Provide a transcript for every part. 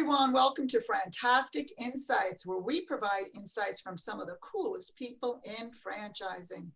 everyone. Welcome to FranTastic Insights, where we provide insights from some of the coolest people in franchising.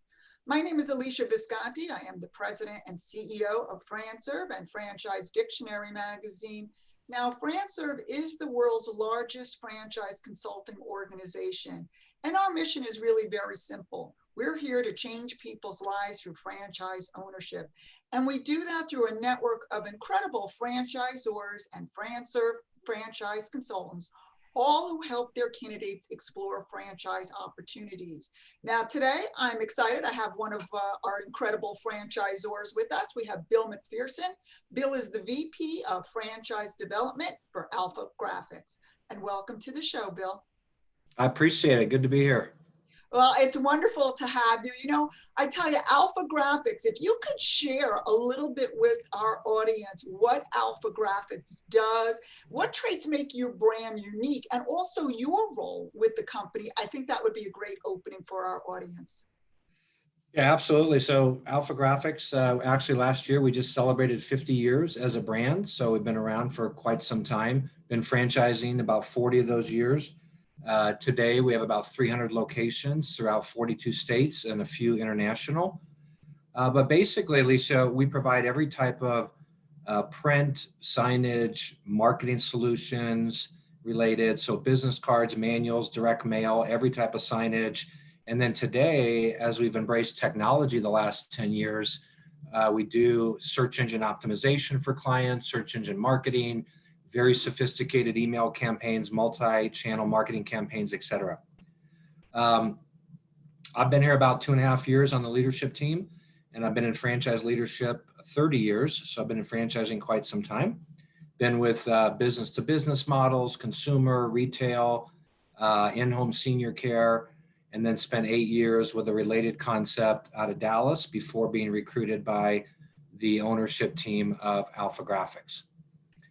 My name is Alesia Visconti. I am the president and CEO of FranServe and Franchise Dictionary magazine. Now, FranServe is the world's largest franchise consulting organization, and our mission is really very simple. We're here to change people's lives through franchise ownership, and we do that through a network of incredible franchisors and FranServe franchise consultants, all who help their candidates explore franchise opportunities. Now, today, I'm excited. I have one of our incredible franchisors with us. We have Bill McPherson. Bill is the VP of Franchise Development for AlphaGraphics. And welcome to the show, Bill. I appreciate it. Good to be here. Well, it's wonderful to have you. You know, I tell you, AlphaGraphics, if you could share a little bit with our audience what AlphaGraphics does, what traits make your brand unique, and also your role with the company, I think that would be a great opening for our audience. Yeah, absolutely. So AlphaGraphics, actually last year, we just celebrated 50 years as a brand. So we've been around for quite some time, been franchising about 40 of those years. Today, we have about 300 locations throughout 42 states and a few international. But basically, Alesia, we provide every type of print, signage, marketing solutions related. So business cards, manuals, direct mail, every type of signage. And then today, as we've embraced technology the last 10 years, we do search engine optimization for clients, search engine marketing, very sophisticated email campaigns, multi-channel marketing campaigns, et cetera. I've been here about 2.5 years on the leadership team, and I've been in franchise leadership 30 years. So I've been in franchising quite some time. Been with business-to-business models, consumer, retail, in-home senior care, and then spent 8 years with a related concept out of Dallas before being recruited by the ownership team of AlphaGraphics.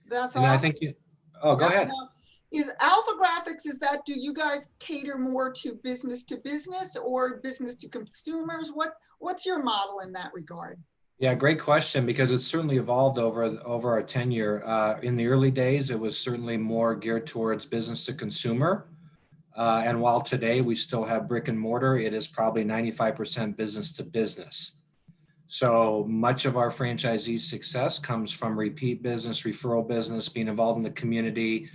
That's and awesome. I think go ahead. Now, is AlphaGraphics, do you guys cater more to business or business to consumers? What's your model in that regard? Yeah, great question, because it's certainly evolved over our tenure. In the early days, it was certainly more geared towards business to consumer. And while today we still have brick and mortar, it is probably 95% business to business. So much of our franchisee success comes from repeat business, referral business, being involved in the community,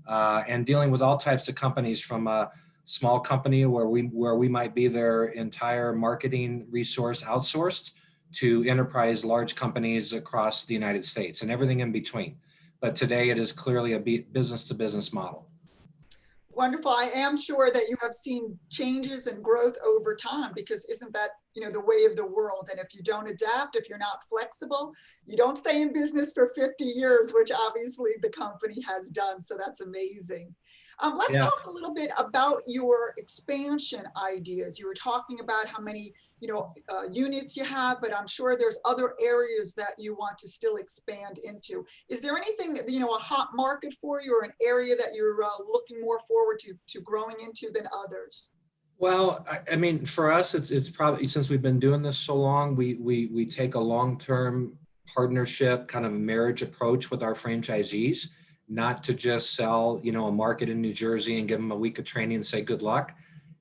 and dealing with all types of companies, from a small company where we might be their entire marketing resource outsourced, to enterprise large companies across the United States and everything in between. But today it is clearly a business to business model. Wonderful. I am sure that you have seen changes and growth over time, because isn't that, the way of the world? And if you don't adapt, if you're not flexible, you don't stay in business for 50 years, which obviously the company has done. So that's amazing. Let's talk a little bit about your expansion ideas. You were talking about how many, units you have, but I'm sure there's other areas that you want to still expand into. Is there anything that, a hot market for you, or an area that you're looking more forward to growing into than others? Well, I mean, for us, it's probably, since we've been doing this so long, we take a long-term partnership, kind of a marriage approach with our franchisees, not to just sell, a market in New Jersey and give them a week of training and say good luck.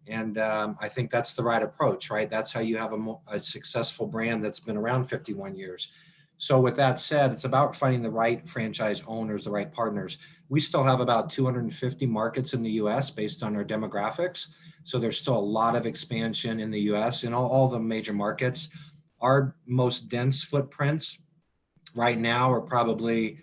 And I think that's the right approach, right? That's how you have a successful brand that's been around 51 years. So with that said, it's about finding the right franchise owners, the right partners. We still have about 250 markets in the US based on our demographics. So there's still a lot of expansion in the US in all the major markets. Our most dense footprints right now are probably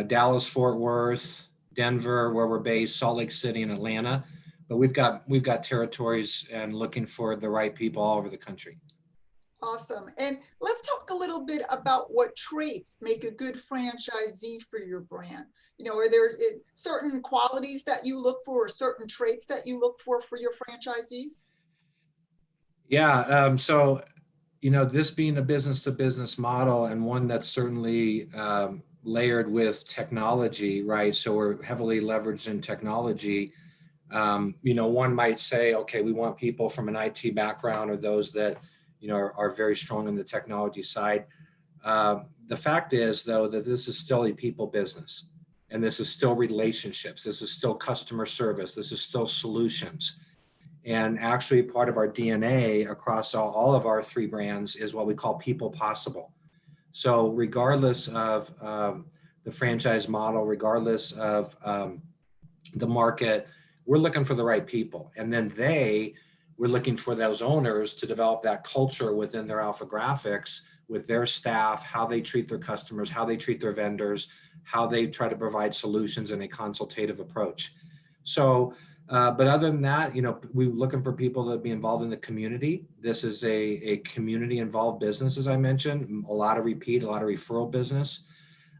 Dallas, Fort Worth, Denver, where we're based, Salt Lake City, and Atlanta. But we've got territories and looking for the right people all over the country. Awesome. And let's talk a little bit about what traits make a good franchisee for your brand. Are there certain qualities that you look for, or certain traits that you look for your franchisees? Yeah. So, this being a business to business model, and one that's certainly layered with technology, right? So we're heavily leveraged in technology. One might say, okay, we want people from an IT background, or those that are very strong in the technology side. The fact is, though, that this is still a people business. And this is still relationships. This is still customer service. This is still solutions. And actually part of our DNA across all of our three brands is what we call people possible. So regardless of the franchise model, regardless of the market, we're looking for the right people. And then we're looking for those owners to develop that culture within their AlphaGraphics with their staff, how they treat their customers, how they treat their vendors, how they try to provide solutions in a consultative approach. So, but other than that, we're looking for people to be involved in the community. This is a community involved business, as I mentioned, a lot of repeat, a lot of referral business.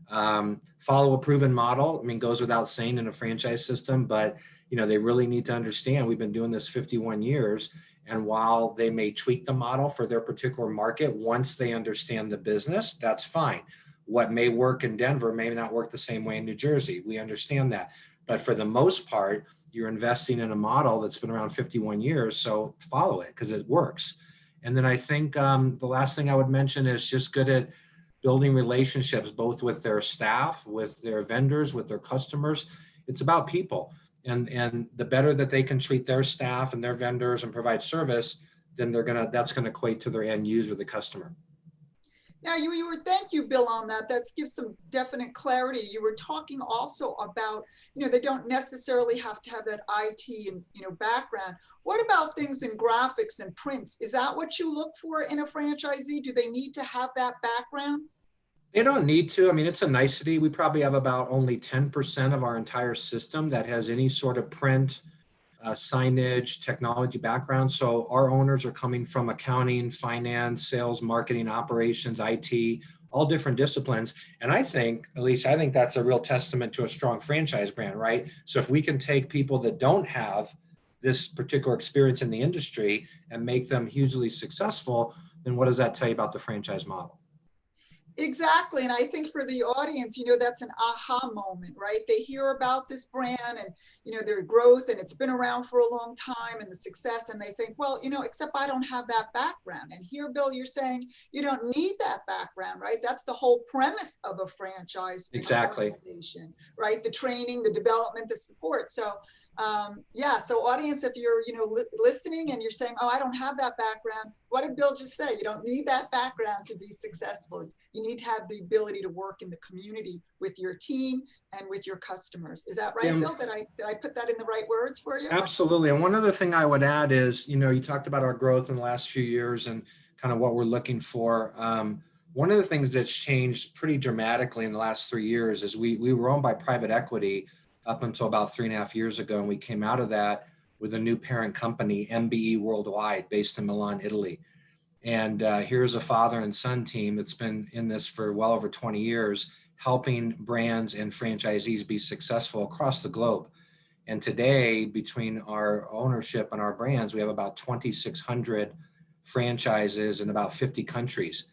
Follow a proven model. I mean, goes without saying in a franchise system, but they really need to understand we've been doing this 51 years. And while they may tweak the model for their particular market, once they understand the business, that's fine. What may work in Denver may not work the same way in New Jersey. We understand that. But for the most part, you're investing in a model that's been around 51 years. So follow it because it works. And then I think the last thing I would mention is just good at building relationships, both with their staff, with their vendors, with their customers. It's about people. And the better that they can treat their staff and their vendors and provide service, then that's gonna equate to their end user, the customer. Now, thank you, Bill, on that. That gives some definite clarity. You were talking also about, they don't necessarily have to have that IT and, background. What about things in graphics and prints? Is that what you look for in a franchisee? Do they need to have that background? They don't need to. I mean, it's a nicety. We probably have about only 10% of our entire system that has any sort of print, signage, technology background. So our owners are coming from accounting, finance, sales, marketing, operations, IT, all different disciplines. And I think, Alesia, I think that's a real testament to a strong franchise brand, right? So if we can take people that don't have this particular experience in the industry and make them hugely successful, then what does that tell you about the franchise model? Exactly. And I think for the audience, that's an aha moment, right? They hear about this brand and, their growth, and it's been around for a long time and the success. And they think, well, except I don't have that background. And here, Bill, you're saying you don't need that background, right? That's the whole premise of a franchise. Exactly. Right? The training, the development, the support. So yeah, so audience, if you're listening and you're saying, oh, I don't have that background, what did Bill just say? You don't need that background to be successful. You need to have the ability to work in the community with your team and with your customers. Is that right, Bill? Did I put that in the right words for you? Absolutely. And one other thing I would add is, you talked about our growth in the last few years and kind of what we're looking for. One of the things that's changed pretty dramatically in the last 3 years is we were owned by private equity up until about 3.5 years ago. And we came out of that with a new parent company, MBE Worldwide, based in Milan, Italy. And here's a father and son team that's been in this for well over 20 years, helping brands and franchisees be successful across the globe. And today, between our ownership and our brands, we have about 2,600 franchises in about 50 countries.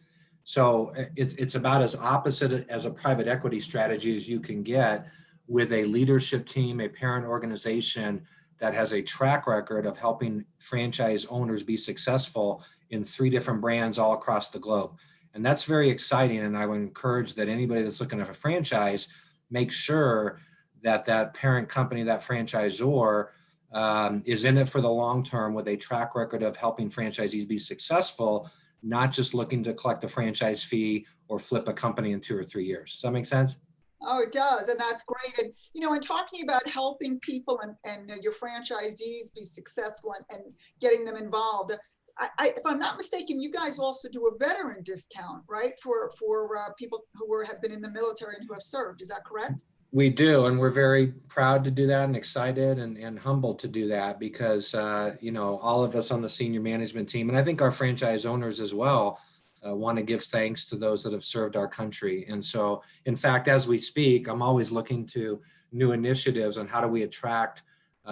So it's about as opposite as a private equity strategy as you can get, with a leadership team, a parent organization that has a track record of helping franchise owners be successful in 3 different brands all across the globe. And that's very exciting. And I would encourage that anybody that's looking at a franchise, make sure that that parent company, that franchisor, is in it for the long term with a track record of helping franchisees be successful, not just looking to collect a franchise fee or flip a company in 2 or 3 years. Does that make sense? Oh, it does. And that's great. And, in talking about helping people and your franchisees be successful and getting them involved, if I'm not mistaken, you guys also do a veteran discount, right? For people who have been in the military and who have served. Is that correct? We do. And we're very proud to do that and excited and humbled to do that because, all of us on the senior management team, and I think our franchise owners as well, want to give thanks to those that have served our country. And so, in fact, as we speak, I'm always looking to new initiatives on how do we attract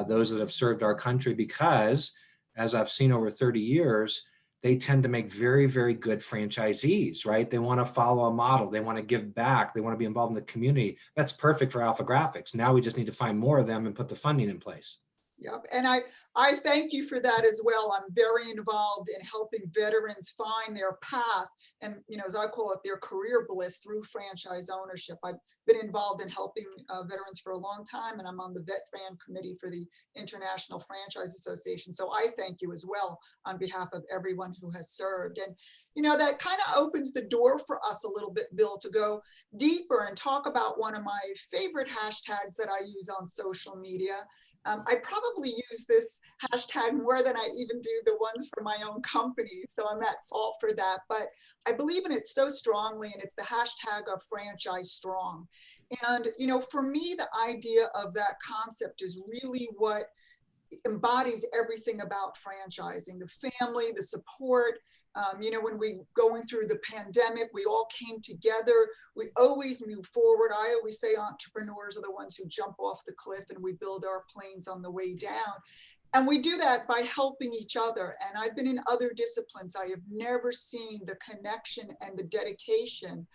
those that have served our country, because as I've seen over 30 years, they tend to make very, very good franchisees, right? They want to follow a model. They want to give back. They want to be involved in the community. That's perfect for AlphaGraphics. Now we just need to find more of them and put the funding in place. Yep. And I thank you for that as well. I'm very involved in helping veterans find their path and, as I call it, their career bliss through franchise ownership. I've been involved in helping veterans for a long time, and I'm on the Vet Fran committee for the International Franchise Association. So I thank you as well on behalf of everyone who has served. And, you know, that kind of opens the door for us a little bit, Bill, to go deeper and talk about one of my favorite hashtags that I use on social media. I probably use this hashtag more than I even do the ones for my own company, so I'm at fault for that. But I believe in it so strongly, and it's the hashtag of Franchise Strong. And, you know, for me, the idea of that concept is really what embodies everything about franchising: the family, the support. You know, when we going through the pandemic, we all came together. We always move forward. I always say entrepreneurs are the ones who jump off the cliff and we build our planes on the way down. And we do that by helping each other. And I've been in other disciplines. I have never seen the connection and the dedication,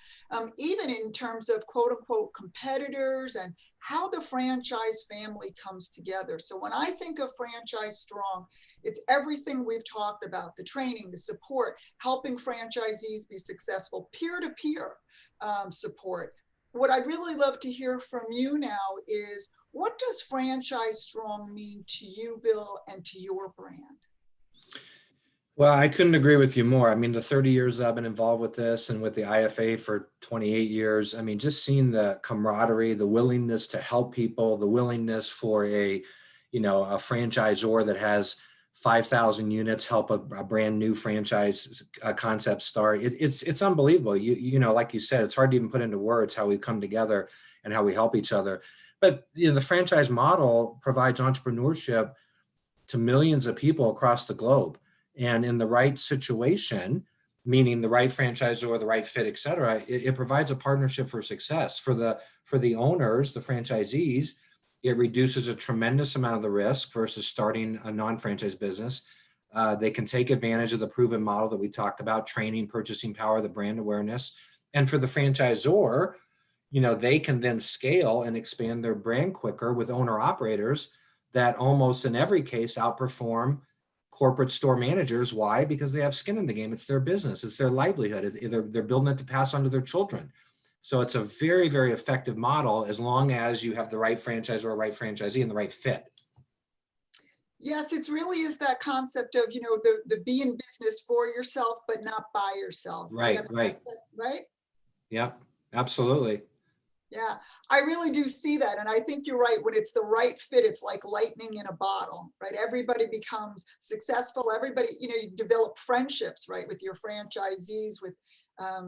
even in terms of quote unquote competitors and how the franchise family comes together. So when I think of Franchise Strong, it's everything we've talked about: the training, the support, helping franchisees be successful, peer-to-peer support. What I'd really love to hear from you now is, what does Franchise Strong mean to you, Bill, and to your brand? Well, I couldn't agree with you more. I mean, the 30 years that I've been involved with this and with the IFA for 28 years, I mean, just seeing the camaraderie, the willingness to help people, the willingness for a franchisor that has 5,000 units help a brand new franchise concept start. It's unbelievable. You know, like you said, it's hard to even put into words how we come together and how we help each other. But, you know, the franchise model provides entrepreneurship to millions of people across the globe. And in the right situation, meaning the right franchisor, the right fit, et cetera, it provides a partnership for success. For the owners, the franchisees, it reduces a tremendous amount of the risk versus starting a non-franchise business. They can take advantage of the proven model that we talked about: training, purchasing power, the brand awareness. And for the franchisor, you know, they can then scale and expand their brand quicker with owner operators that almost in every case outperform corporate store managers. Why? Because they have skin in the game. It's their business. It's their livelihood. They're building it to pass on to their children. So it's a very, very effective model as long as you have the right franchisor, right franchisee, and the right fit. Yes, it really is that concept of, you know, the be in business for yourself, but not by yourself. Right, right. Right? Yep, absolutely. Yeah, I really do see that. And I think you're right. When it's the right fit, it's like lightning in a bottle, right? Everybody becomes successful. Everybody, you know, you develop friendships, right, with your franchisees, with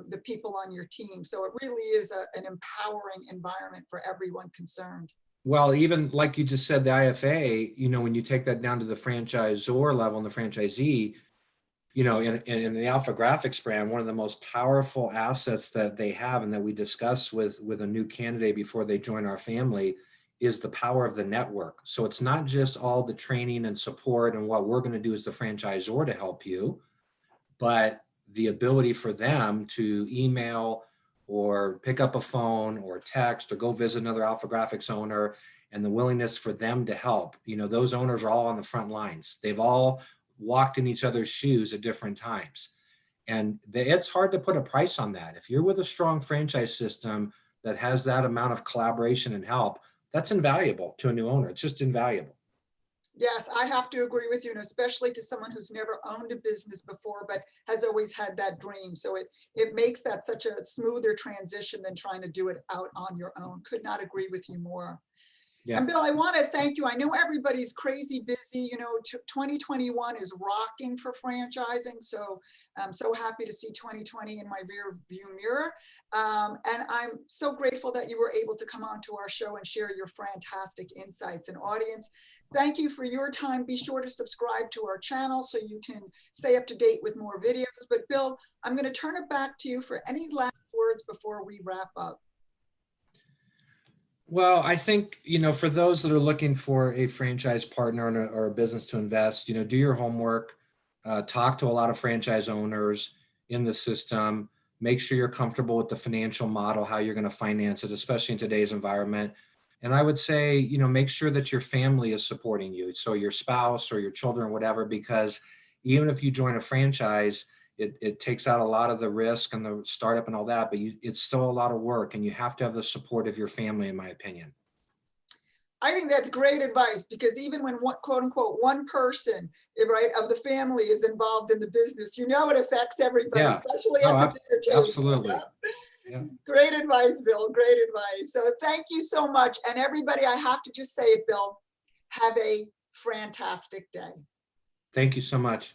the people on your team. So it really is an empowering environment for everyone concerned. Well, even like you just said, the IFA, you know, when you take that down to the franchisor level and the franchisee, you know, in the AlphaGraphics brand, one of the most powerful assets that they have and that we discuss with a new candidate before they join our family is the power of the network. So it's not just all the training and support and what we're going to do as the franchisor to help you, but the ability for them to email or pick up a phone or text or go visit another AlphaGraphics owner, and the willingness for them to help. You know, those owners are all on the front lines. They've all walked in each other's shoes at different times. And it's hard to put a price on that. If you're with a strong franchise system that has that amount of collaboration and help, that's invaluable to a new owner. It's just invaluable. Yes, I have to agree with you, and especially to someone who's never owned a business before, but has always had that dream. So it makes that such a smoother transition than trying to do it out on your own. Could not agree with you more. Yeah. And Bill, I want to thank you. I know everybody's crazy busy. You know, 2021 is rocking for franchising. So I'm so happy to see 2020 in my rear view mirror. And I'm so grateful that you were able to come on to our show and share your FranTastic insights. And audience, thank you for your time. Be sure to subscribe to our channel so you can stay up to date with more videos. But Bill, I'm going to turn it back to you for any last words before we wrap up. Well, I think, you know, for those that are looking for a franchise partner or a business to invest, you know, do your homework, talk to a lot of franchise owners in the system, make sure you're comfortable with the financial model, how you're going to finance it, especially in today's environment. And I would say, you know, make sure that your family is supporting you. So your spouse or your children or whatever, because even if you join a franchise it takes out a lot of the risk and the startup and all that, but it's still a lot of work, and you have to have the support of your family, in my opinion. I think that's great advice, because even when one, quote unquote, one person, right, of the family is involved in the business, you know, it affects everybody, Yeah. especially Oh, at the dinner table. absolutely. Yeah? Yeah. Great advice, Bill. Great advice. So thank you so much. And everybody, I have to just say it, Bill, have a fantastic day. Thank you so much.